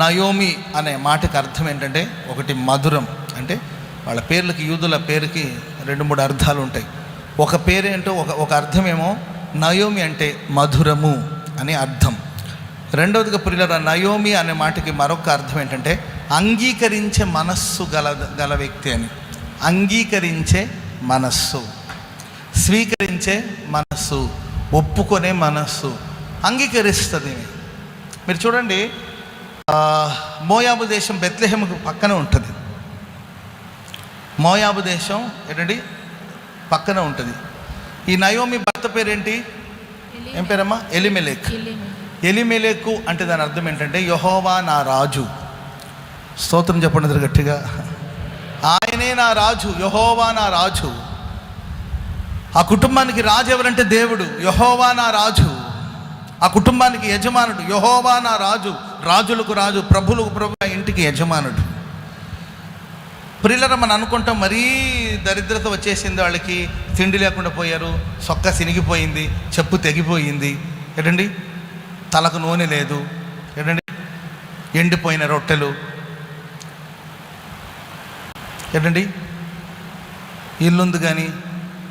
Naomi అనే మాటకి అర్థం ఏంటంటే, ఒకటి మధురం, అంటే వాళ్ళ పేర్లకి, యూదుల పేరుకి 2-3 అర్థాలు ఉంటాయి. ఒక పేరేంటో ఒక అర్థమేమో నయోమి అంటే మధురము అని అర్థం. రెండవదిగా ప్రియులారా, నయోమి అనే మాటకి మరొక అర్థం ఏంటంటే అంగీకరించే మనస్సు గల వ్యక్తి అని. అంగీకరించే మనస్సు, స్వీకరించే మనస్సు, ఒప్పుకొనే మనస్సు, అంగీకరిస్తుంది. మీరు చూడండి, మోయాబు దేశం బెత్లెహేముకు పక్కన ఉంటుంది. మోయాబు దేశం ఏంటండి పక్కన ఉంటుంది. ఈ నయోమి భర్త పేరేంటి, ఏం పేరమ్మా? ఎలిమెలెక్. ఎలిమెలెకు అంటే దాని అర్థం ఏంటంటే యెహోవా నా రాజు. స్తోత్రం చెప్పండి గట్టిగా. ఆయనే నా రాజు, యెహోవా నా రాజు. ఆ కుటుంబానికి రాజు ఎవరంటే దేవుడు. యెహోవా నా రాజు. ఆ కుటుంబానికి యజమానుడు యెహోవా నా రాజు. రాజులకు రాజు, ప్రభులకు ప్రభు, ఆ ఇంటికి యజమానుడు. ప్రియులరా, మనం అనుకుంటాం మరీ దరిద్రత వచ్చేసింది వాళ్ళకి, తిండి లేకుండా పోయారు, సొక్క సినిగిపోయింది, చెప్పు తెగిపోయింది, ఏంటండి తలకు నూనె లేదు, ఏంటండి ఎండిపోయిన రొట్టెలు, ఏంటండి ఇల్లుంది కానీ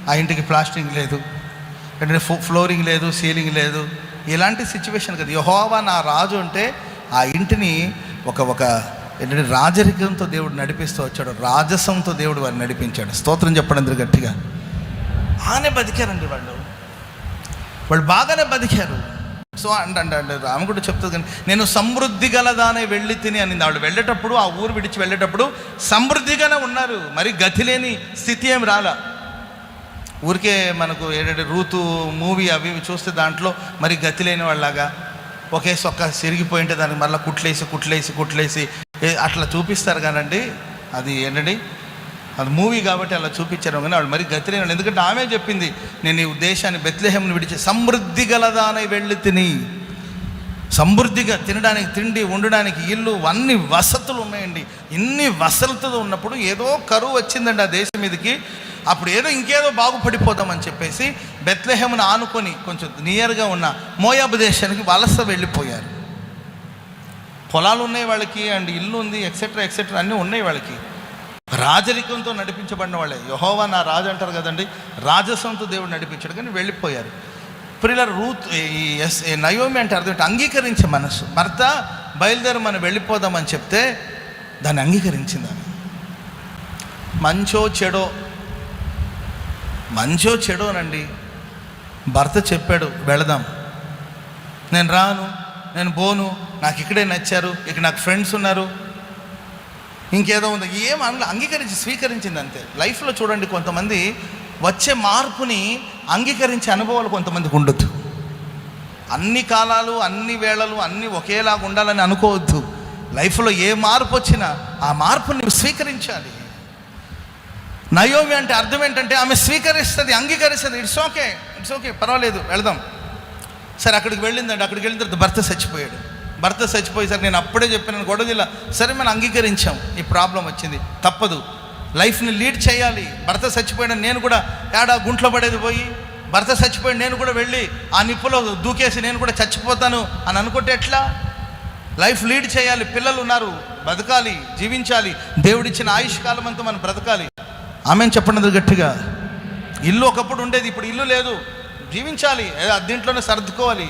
ఆ ఇంటికి ప్లాస్టింగ్ లేదు, ఏంటంటే ఫ్లోరింగ్ లేదు, సీలింగ్ లేదు. ఇలాంటి సిచ్యువేషన్ కదా. యెహోవా నా రాజు అంటే ఆ ఇంటిని ఒక ఏంటంటే రాజరికంతో దేవుడు నడిపిస్తూ వచ్చాడు, రాజసంతో దేవుడు వారిని నడిపించాడు. స్తోత్రం చెప్పండి అందరు గట్టిగా. బాగానే బతికారండి వాళ్ళు బాగానే బతికారు. సో అంటే ఆమె కూడా చెప్తుంది, కానీ నేను సమృద్ధి గలదానే వెళ్ళి తిని అనింది. వాళ్ళు వెళ్ళేటప్పుడు, ఆ ఊరు విడిచి వెళ్ళేటప్పుడు సమృద్ధిగానే ఉన్నారు, మరి గతి లేని స్థితి ఏమి రాలా. ఊరికే మనకు ఏంటంటే రూతు మూవీ అవి చూస్తే దాంట్లో మరి గతి లేని వాళ్ళలాగా ఒకే సొక్క సిరిగిపోయింటే దానికి మళ్ళీ కుట్లేసి అట్లా చూపిస్తారు కానండి. అది ఏంటండి, అది మూవీ కాబట్టి అలా చూపించారు. కానీ వాళ్ళు మరి గతి లేని వాళ్ళు. ఎందుకంటే ఆమె చెప్పింది, నేను ఈ దేశాన్ని బెత్లెహేమును విడిచి సమృద్ధి గలదానై వెళ్ళి తిని. సమృద్ధిగా తినడానికి తిండి, ఉండడానికి ఇల్లు, అన్ని వసతులు ఉన్నాయండి. ఇన్ని వసతులు ఉన్నప్పుడు ఏదో కరువు వచ్చిందండి ఆ దేశం మీదకి. అప్పుడు ఇంకేదో బాగుపడిపోదామని చెప్పేసి బెత్లెహేమును ఆనుకొని కొంచెం నియర్గా ఉన్న మోయాబు దేశానికి వలస వెళ్ళిపోయారు. పొలాలు ఉన్నాయి వాళ్ళకి, అండ్ ఇల్లు ఉంది, ఎక్సెట్రా అన్నీ ఉన్నాయి వాళ్ళకి. రాజరికంతో నడిపించబడిన వాళ్ళే. యెహోవా నా రాజు అంటారు కదండి, రాజసంతో దేవుడు నడిపించాడు. కానీ వెళ్ళిపోయారు. ప్రియుల ఈ నయోమి అంటే అర్థం అంగీకరించే మనసు. భర్త బయలుదేరి మనం వెళ్ళిపోదామని చెప్తే దాన్ని అంగీకరించింది. మంచో చెడోనండి, భర్త చెప్పాడు వెళదాం, నేను రాను, నేను పోను, నాకు ఇక్కడే నచ్చారు, ఇక్కడ నాకు ఫ్రెండ్స్ ఉన్నారు, ఇంకేదో ఉంది, ఏం అంగీకరించి స్వీకరించింది అంతే. లైఫ్లో చూడండి, కొంతమంది వచ్చే మార్పుని అంగీకరించే అనుభవాలు కొంతమందికి ఉండొద్దు. అన్ని కాలాలు, అన్ని వేళలు అన్నీ ఒకేలాగా ఉండాలని అనుకోవద్దు. లైఫ్లో ఏ మార్పు వచ్చినా ఆ మార్పుని స్వీకరించాలి. నయోమి అంటే అర్థం ఏంటంటే ఆమె స్వీకరిస్తుంది, అంగీకరిస్తుంది. ఇట్స్ ఓకే పర్వాలేదు, వెళదాం. సరే అక్కడికి వెళ్ళిందండి. అక్కడికి వెళ్ళిన తర్వాత భర్త చచ్చిపోయేసరికి నేను అప్పుడే చెప్పాను, గొడవదిలా. సరే మనం అంగీకరించాం, ఈ ప్రాబ్లం వచ్చింది, తప్పదు, లైఫ్ని లీడ్ చేయాలి. భర్త చచ్చిపోయాడు, నేను కూడా గుంట్లో పడేది పోయి, భర్త చచ్చిపోయాడు నేను కూడా వెళ్ళి ఆ నిప్పులో దూకేసి నేను కూడా చచ్చిపోతాను అని అనుకుంటే ఎట్లా? లైఫ్ లీడ్ చేయాలి, పిల్లలు ఉన్నారు, బతకాలి, జీవించాలి, దేవుడిచ్చిన ఆయుష్ కాలం అంతా మనం బ్రతకాలి. ఆమెను చెప్పండి గట్టిగా. ఇల్లు ఒకప్పుడు ఉండేది, ఇప్పుడు ఇల్లు లేదు, జీవించాలి, అద్దీంట్లోనే సర్దుకోవాలి.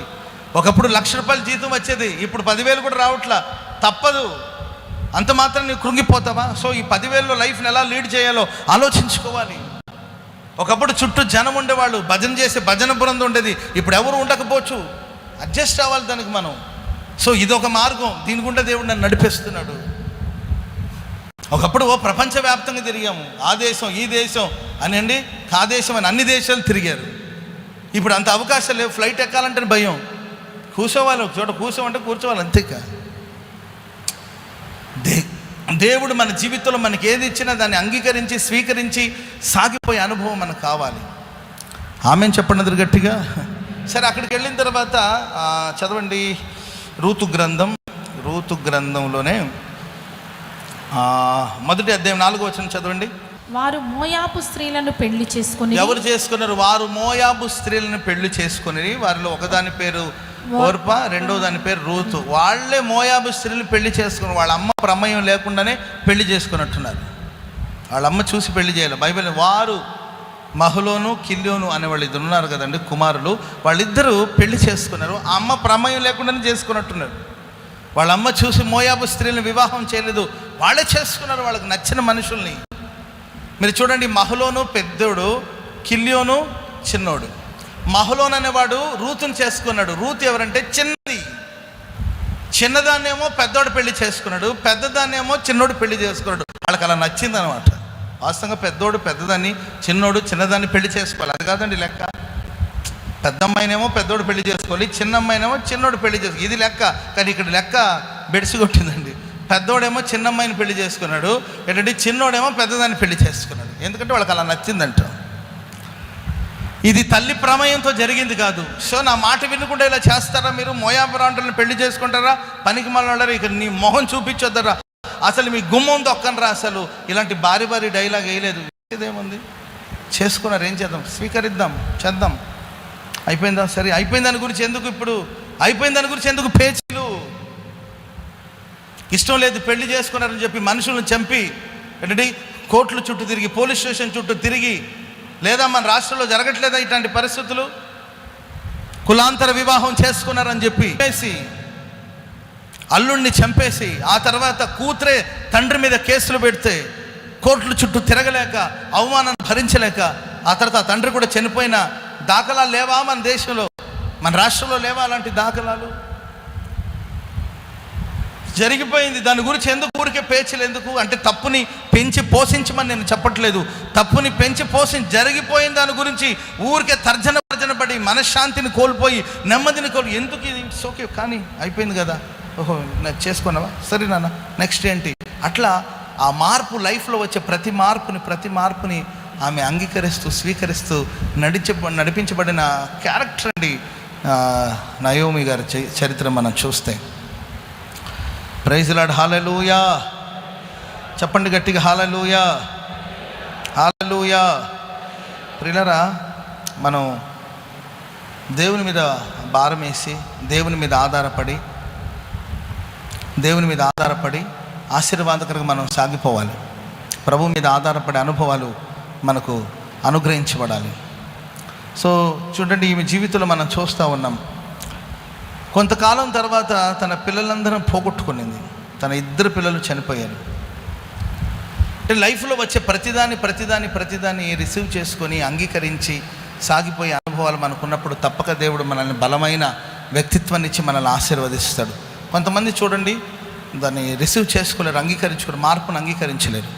ఒకప్పుడు ₹1,00,000 జీతం వచ్చేది, ఇప్పుడు 10,000 కూడా రావట్లా, తప్పదు. అంత మాత్రం నీవు కృంగిపోతావా? సో ఈ 10,000లో లైఫ్ని ఎలా లీడ్ చేయాలో ఆలోచించుకోవాలి. ఒకప్పుడు చుట్టూ జనం ఉండేవాళ్ళు, భజన చేసే భజన బృందం ఉండేది, ఇప్పుడు ఎవరు ఉండకపోవచ్చు, అడ్జస్ట్ అవ్వాలి దానికి మనం. సో ఇదొక మార్గం, దీని గుండా దేవుడు నన్ను నడిపిస్తున్నాడు. ఒకప్పుడు ప్రపంచవ్యాప్తంగా తిరిగాము, ఆ దేశం ఈ దేశం అని ఆ దేశం అని అన్ని దేశాలు తిరిగారు. ఇప్పుడు అంత అవకాశం లేవు. ఫ్లైట్ ఎక్కాలంటే భయం, కూర్చోవాలి, ఒక చోట కూర్చోమంటే కూర్చోవాలి, అంతేక. దేవుడు మన జీవితంలో మనకి ఏది ఇచ్చినా దాన్ని అంగీకరించి స్వీకరించి సాగిపోయే అనుభవం మనకు కావాలి. ఆమెను చెప్పండి గట్టిగా. సరే అక్కడికి వెళ్ళిన తర్వాత చదవండి, రూతు గ్రంథంలోనే మొదటి అధ్యాయం 4వ వచనం చదవండి. వారు మోయాబు స్త్రీలను పెళ్లి చేసుకుని. ఎవరు చేసుకున్నారు? వారు మోయాబు స్త్రీలను పెళ్లి చేసుకుని. వారిలో ఒకదాని పేరు ఓర్ప, రెండో దాని పేరు రూతు. వాళ్ళే మోయాబు స్త్రీలు పెళ్లి చేసుకుని, వాళ్ళ అమ్మ ప్రమేయం లేకుండానే పెళ్లి చేసుకున్నట్టున్నారు. వాళ్ళ అమ్మ చూసి పెళ్లి చేయాలి. బైబిల్ వారు మహలోను కిల్యోను అనేవాళ్ళు ఇద్దరు ఉన్నారు కదండి, కుమారులు. వాళ్ళిద్దరూ పెళ్లి చేసుకున్నారు, ఆ అమ్మ ప్రమేయం లేకుండానే చేసుకున్నట్టున్నారు. వాళ్ళ అమ్మ చూసి మోయాబు స్త్రీలను వివాహం చేయలేదు, వాళ్ళే చేసుకున్నారు వాళ్ళకి నచ్చిన మనుషుల్ని. మీరు చూడండి, మహలోను పెద్దోడు, కిల్యోను చిన్నోడు. మహలోన్ అనేవాడు రూతుని చేసుకున్నాడు. రూతు ఎవరంటే చిన్నది. చిన్నదాన్నేమో పెద్దోడు పెళ్లి చేసుకున్నాడు, పెద్దదాన్నేమో చిన్నోడు పెళ్లి చేసుకున్నాడు. వాళ్ళకి అలా నచ్చింది అనమాట. వాస్తవంగా పెద్దోడు పెద్దదాన్ని, చిన్నోడు చిన్నదాన్ని పెళ్లి చేసుకోవాలి, అది కాదండి లెక్క. పెద్ద అమ్మాయినేమో పెద్దోడు పెళ్లి చేసుకోవాలి, చిన్న అమ్మాయినేమో చిన్నోడు పెళ్లి చేసుకోవాలి, ఇది లెక్క. కానీ ఇక్కడ లెక్క బెడిసి కొట్టిందండి. పెద్దోడేమో చిన్న అమ్మాయిని పెళ్లి చేసుకున్నాడు, ఏంటంటే చిన్నోడేమో పెద్దదాన్ని పెళ్లి చేసుకున్నాడు. ఎందుకంటే వాళ్ళకి అలా నచ్చిందంట. ఇది తల్లి ప్రమేయంతో జరిగింది కాదు. సో నా మాట వినకుండా ఇలా చేస్తారా మీరు? మోయాబురాంటలను పెళ్లి చేసుకుంటారా? పనికి మళ్ళీ ఇక్కడ నీ మొహం చూపించొద్దరా, అసలు మీ గుమ్మం దొక్కనరా, అసలు ఇలాంటి భారీ భారీ డైలాగ్ వేయలేదు. ఇదేముంది, చేసుకున్నారు, ఏం చేద్దాం, స్వీకరిద్దాం, చేద్దాం, అయిపోయిందా, సరే అయిపోయిన దాని గురించి ఎందుకు ఇప్పుడు, అయిపోయిన దాని గురించి ఎందుకు పేచీలు? ఇష్టం లేదు పెళ్లి చేసుకున్నారని చెప్పి మనుషులను చంపి ఏంటంటే కోర్టుల చుట్టూ తిరిగి, పోలీస్ స్టేషన్ చుట్టూ తిరిగి, లేదా మన రాష్ట్రంలో జరగట్లేదా ఇట్లాంటి పరిస్థితులు? కులాంతర వివాహం చేసుకున్నారని చెప్పి అల్లుడిని చంపేసి, ఆ తర్వాత కూతురే తండ్రి మీద కేసులు పెడితే కోర్టుల చుట్టూ తిరగలేక, అవమానాన్ని భరించలేక, ఆ తర్వాత ఆ తండ్రి కూడా చనిపోయిన దాఖలాలు లేవా మన దేశంలో, మన రాష్ట్రంలో లేవా అలాంటి దాఖలాలు? జరిగిపోయింది. దాని గురించి ఎందుకు ఊరికే పేచీలు ఎందుకు? అంటే తప్పుని పెంచి పోషించమని నేను చెప్పట్లేదు, తప్పుని పెంచి పోషించి జరిగిపోయిన దాని గురించి ఊరికే తర్జన పడి మనశ్శాంతిని కోల్పోయి, నెమ్మదిని ఎందుకు? ఇది ఇట్స్ ఓకే, కానీ అయిపోయింది కదా, ఓహో నాకు చేసుకున్నావా, సరే నాన్న నెక్స్ట్ ఏంటి? అట్లా ఆ మార్పు, లైఫ్లో వచ్చే ప్రతి మార్పుని ఆమె అంగీకరిస్తూ స్వీకరిస్తూ నడిపించబడిన క్యారెక్టర్ అండి నయోమి గారి చరిత్ర మనం చూస్తే. ప్రైజ్ లార్డ్, హల్లెలూయా. చెప్పండి గట్టిగా, హల్లెలూయా, హల్లెలూయా. ప్రియులారా, మనం దేవుని మీద భారం వేసి, దేవుని మీద ఆధారపడి ఆశీర్వాదకరంగా మనం సాగిపోవాలి. ప్రభు మీద ఆధారపడే అనుభవాలు మనకు అనుగ్రహించబడాలి. సో చూడండి, ఈమె జీవితంలో మనం చూస్తూ ఉన్నాం. కొంతకాలం తర్వాత తన పిల్లలందరం పోగొట్టుకునింది. తన 2 పిల్లలు చనిపోయారు. అంటే లైఫ్లో వచ్చే ప్రతిదాన్ని రిసీవ్ చేసుకొని అంగీకరించి సాగిపోయే అనుభవాలు మనకున్నప్పుడు తప్పక దేవుడు మనల్ని బలమైన వ్యక్తిత్వాన్ని ఇచ్చి మనల్ని ఆశీర్వదిస్తాడు. కొంతమంది చూడండి, దాన్ని రిసీవ్ చేసుకోలేరు, మార్పును అంగీకరించలేరు.